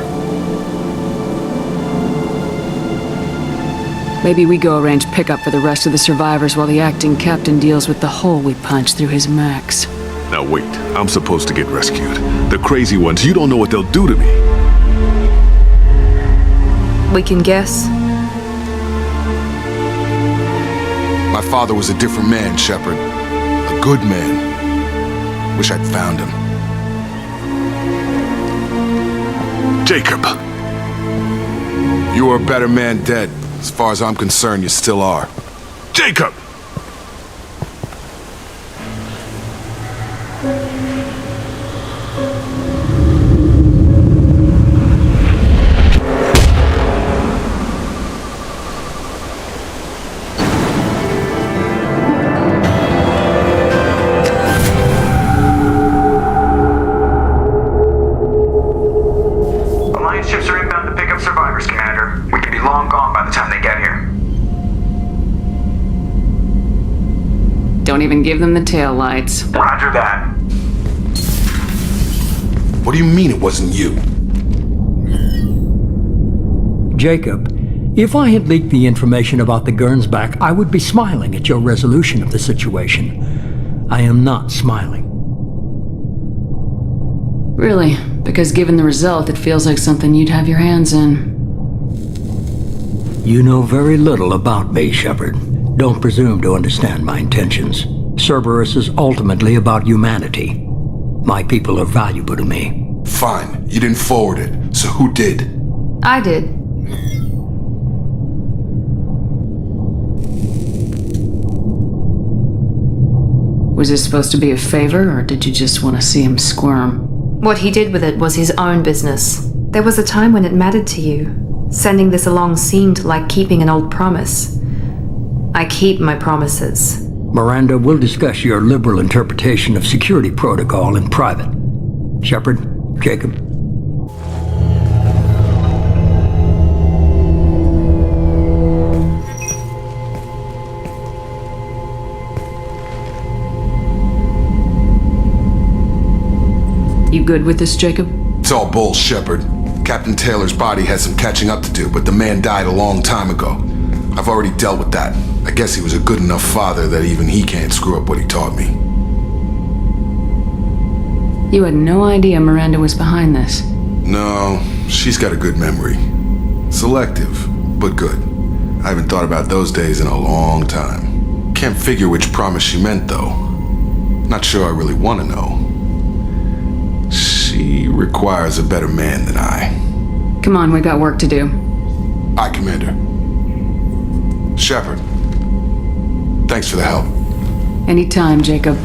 Maybe we go arrange pickup for the rest of the survivors while the acting captain deals with the hole we punched through his max. Now wait, I'm supposed to get rescued. The crazy ones, you don't know what they'll do to me. We can guess. My father was a different man, Shepard. A good man. Wish I'd found him. Jacob! You were a better man dead. As far as I'm concerned, you still are. Jacob! Alliance ships are inbound to pick up survivors, Commander. We could be long gone by the time they get here. Don't even give them the tail lights. Roger that. What do you mean it wasn't you? Jacob, if I had leaked the information about the Gernsback, I would be smiling at your resolution of the situation. I am not smiling. Really? Because given the result, it feels like something you'd have your hands in. You know very little about me, Shepard. Don't presume to understand my intentions. Cerberus is ultimately about humanity. My people are valuable to me. Fine. You didn't forward it. So who did? I did. Was this supposed to be a favor, or did you just want to see him squirm? What he did with it was his own business. There was a time when it mattered to you. Sending this along seemed like keeping an old promise. I keep my promises. Miranda, we'll discuss your liberal interpretation of security protocol in private. Shepard, Jacob. You good with this, Jacob? It's all bull, Shepard. Captain Taylor's body has some catching up to do, but the man died a long time ago. I've already dealt with that. I guess he was a good enough father that even he can't screw up what he taught me. You had no idea Miranda was behind this. No, she's got a good memory. Selective, but good. I haven't thought about those days in a long time. Can't figure which promise she meant, though. Not sure I really want to know. She requires a better man than I. Come on, we got work to do. Aye, Commander. Shepard, thanks for the help. Anytime, Jacob.